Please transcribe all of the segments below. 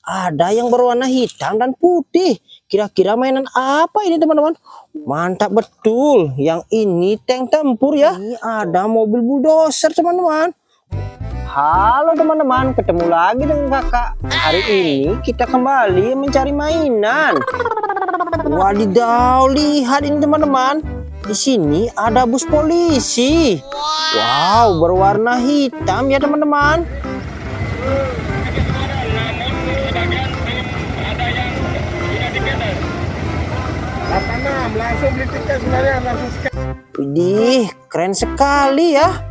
ada yang berwarna hitam dan putih. Kira-kira mainan apa ini teman-teman? Mantap betul. Yang ini tank tempur ya. Ini ada mobil bulldozer teman-teman. Halo teman-teman, ketemu lagi dengan kakak. Hari ini kita kembali mencari mainan. Wadidaw, lihat ini teman-teman. Di sini ada bus polisi. Wow, berwarna hitam ya teman-teman. Langsung beli tiket sebenarnya langsung. Widih, keren sekali ya.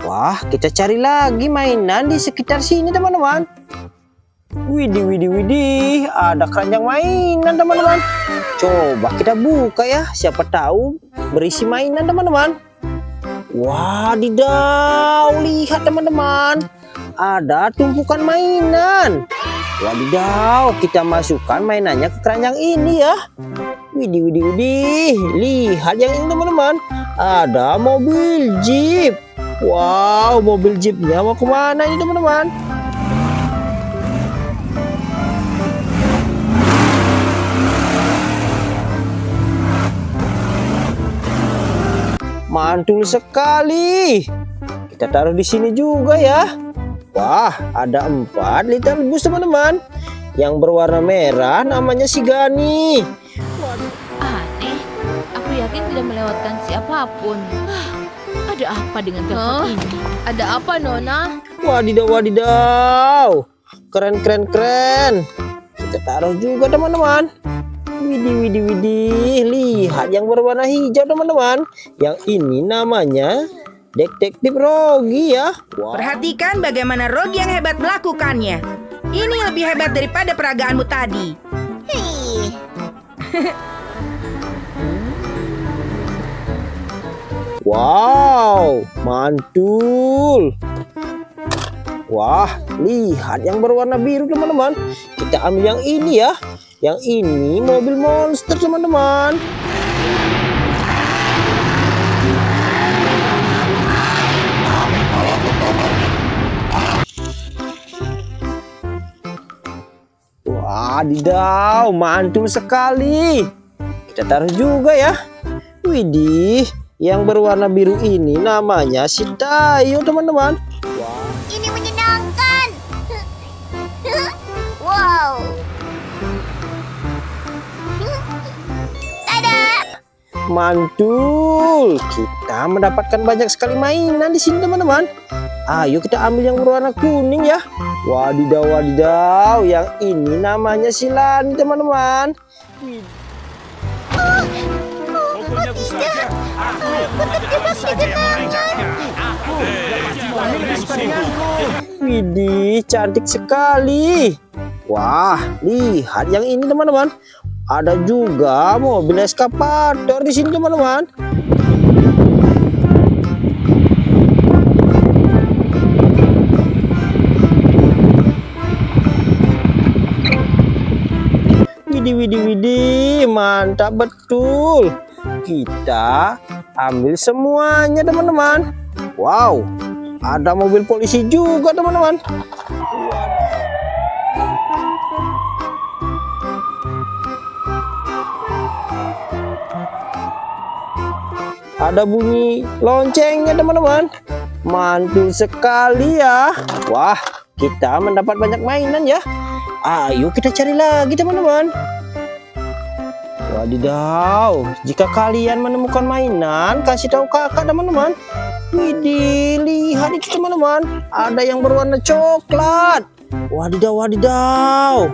Wah, kita cari lagi mainan di sekitar sini teman-teman. Widih, ada keranjang mainan teman-teman. Coba kita buka ya, siapa tahu berisi mainan teman-teman. Wadidaw, lihat teman-teman, ada tumpukan mainan. Wadidaw, kita masukkan mainannya ke keranjang ini ya. Widih, lihat yang ini teman-teman, ada mobil jeep. Wow, mobil jeepnya mau kemana ini teman-teman? Mantul sekali. Kita taruh di sini juga ya. Wah, ada 4 liter bus teman-teman. Yang berwarna merah namanya si Gani. Aneh, aku yakin tidak melewatkan siapapun. Ada apa dengan telepon ini? Ada apa, Nona? Wadidaw. Keren. Kita taruh juga teman-teman. Widih, lihat yang berwarna hijau teman-teman. Yang ini namanya Detektif Rogi ya. Wow. Perhatikan bagaimana Rogi yang hebat melakukannya. Ini lebih hebat daripada peragaanmu tadi. Wow, mantul. Wah, lihat yang berwarna biru teman-teman. Kita ambil yang ini ya. Yang ini mobil monster teman-teman. Wadidaw, mantul sekali. Kita taruh juga ya. Widih, yang berwarna biru ini namanya si Tayo teman-teman. Ini menyenangkan. Wow. Tada. Mantul. Kita mendapatkan banyak sekali mainan di sini teman-teman. Ayo kita ambil yang berwarna kuning ya. Wadidaw. Yang ini namanya si Lani teman-teman. Pokoknya aku saja. Aku yang mengajarkan saja yang mengajaknya. Aku yang pasti mengambil kesukaanku. Widih, cantik sekali. Wah, lihat yang ini teman-teman. Ada juga mobil eskapator di sini teman-teman. Widih, mantap betul. Kita ambil semuanya teman-teman. Wow, ada mobil polisi juga teman-teman. Ada bunyi loncengnya teman-teman. Mantul sekali ya. Wah, kita mendapat banyak mainan ya. Ayo kita cari lagi teman-teman. Wadidaw, jika kalian menemukan mainan, kasih tahu kakak teman-teman. Widih, lihat itu teman-teman, ada yang berwarna coklat. Wadidaw,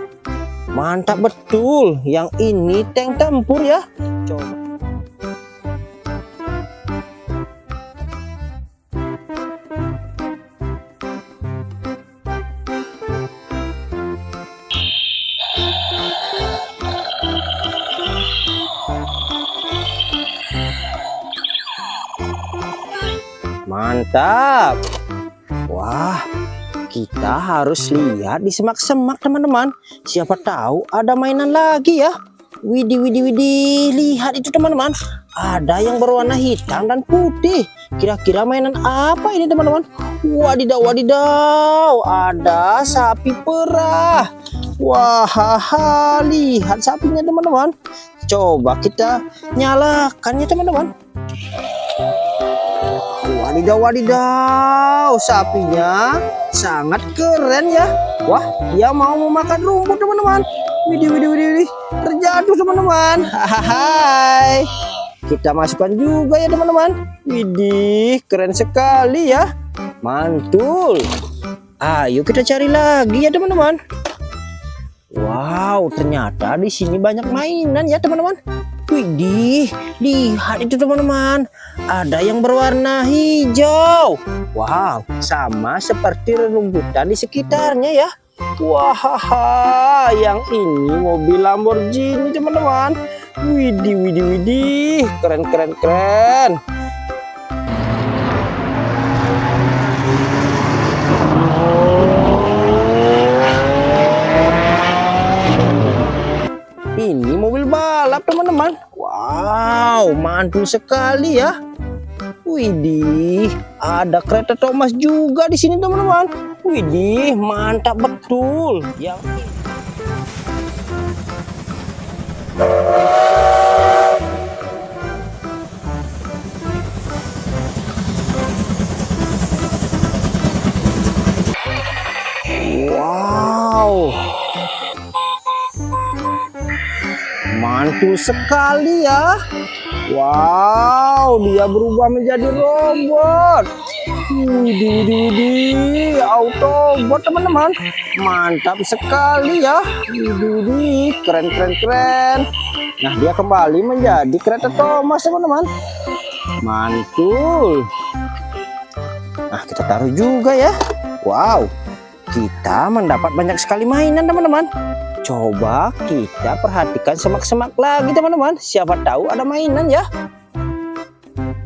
mantap betul. Yang ini tank tempur ya. Coba. Mantap. Wah, kita harus lihat di semak-semak teman-teman. Siapa tahu ada mainan lagi ya. Widih, lihat itu teman-teman. Ada yang berwarna hitam dan putih. Kira-kira mainan apa ini teman-teman? Wadidaw, wadidaw, ada sapi perah. Wah, lihat sapinya teman-teman. Coba kita nyalakannya teman-teman. Wadidaw, wadidaw, sapinya sangat keren ya. Wah, dia mau memakan rumput teman-teman. Widih, widih, widih, widih. Terjatuh teman-teman. Hai. Kita masukkan juga ya teman-teman. Widih, keren sekali ya. Mantul. Ayo kita cari lagi ya teman-teman. Wow, ternyata di sini banyak mainan ya teman-teman. Widih, lihat itu teman-teman. Ada yang berwarna hijau. Wow, sama seperti rumputan di sekitarnya ya. Wah, yang ini mobil Lamborghini teman-teman. Widih, widih, widih, keren, keren, keren. Ini mobil balap teman-teman. Wow, mantul sekali ya. Widih, ada kereta Thomas juga di sini teman-teman. Widih, mantap betul. Yang wow, mantul sekali ya. Wow, dia berubah menjadi robot. Widih, widih, widih, Autobot teman-teman. Mantap sekali ya. Widih, widih, keren, keren, keren. Nah, dia kembali menjadi kereta Thomas teman-teman. Mantul. Nah, kita taruh juga ya. Wow, kita mendapat banyak sekali mainan teman-teman. Coba kita perhatikan semak-semak lagi teman-teman. Siapa tahu ada mainan ya.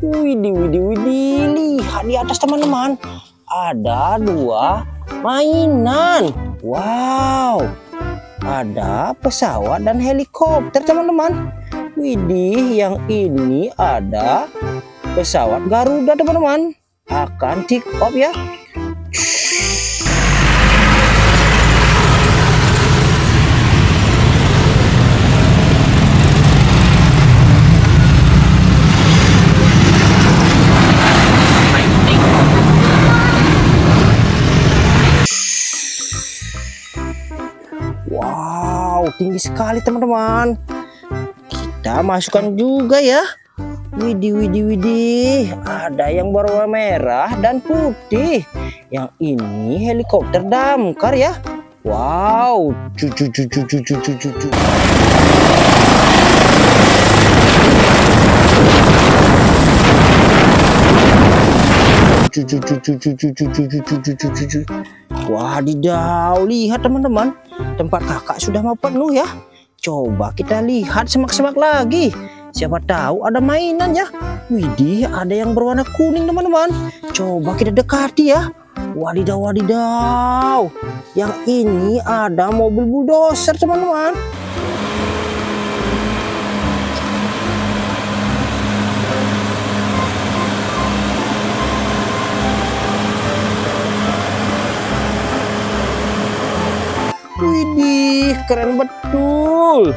Widih, widih, widih, lihat di atas teman-teman. Ada 2 mainan. Wow, ada pesawat dan helikopter teman-teman. Widih, yang ini ada pesawat Garuda teman-teman. Akan take off ya. Wow, tinggi sekali teman-teman. Kita masukkan juga ya. Widih, widih, widih. Ada yang berwarna merah dan putih. Yang ini helikopter damkar ya. Wow, cucu, cucu, cucu, cucu, cucu. Wadidaw, lihat teman-teman, tempat kakak sudah mau penuh ya. Coba kita lihat semak-semak lagi. Siapa tahu ada mainan ya. Widih, ada yang berwarna kuning teman-teman. Coba kita dekati ya. Wadidaw, wadidaw. Yang ini ada mobil bulldozer teman-teman. Widih, keren betul.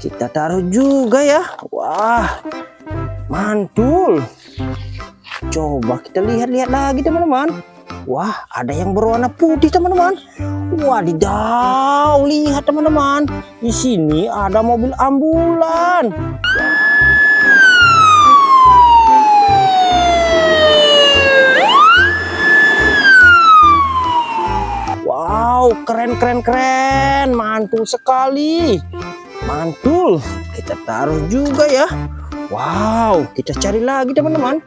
Kita taruh juga ya. Wah, mantul. Coba kita lihat-lihat lagi teman-teman. Wah, ada yang berwarna putih teman-teman. Wadidaw, lihat teman-teman. Di sini ada mobil ambulan. Wow, keren, keren, keren. Mantul sekali. Mantul. Kita taruh juga ya. Wow, kita cari lagi teman-teman.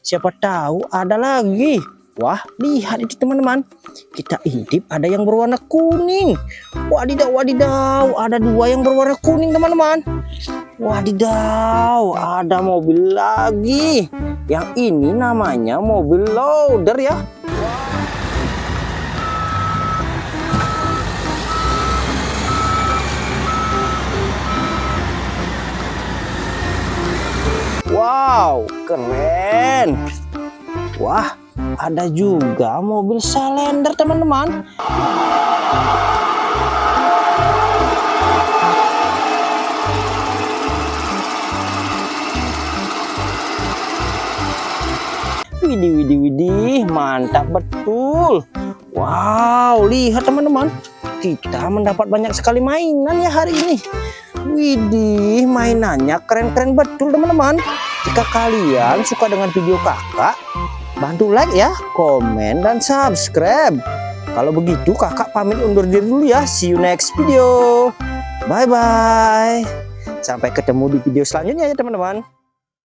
Siapa tahu ada lagi. Wah, lihat itu teman-teman. Kita intip ada yang berwarna kuning. Wadidaw, wadidaw. Ada 2 yang berwarna kuning teman-teman. Wadidaw, ada mobil lagi. Yang ini namanya mobil loader ya. Wow, keren. keren. Wah, ada juga mobil Salender teman-teman. Widih, mantap betul. Wow, lihat teman-teman, kita mendapat banyak sekali mainan ya hari ini. Widih, mainannya keren-keren betul teman-teman. Jika kalian suka dengan video kakak, bantu like ya, komen, dan subscribe. Kalau begitu kakak pamit undur diri dulu ya. See you next video. Bye-bye. Sampai ketemu di video selanjutnya ya teman-teman.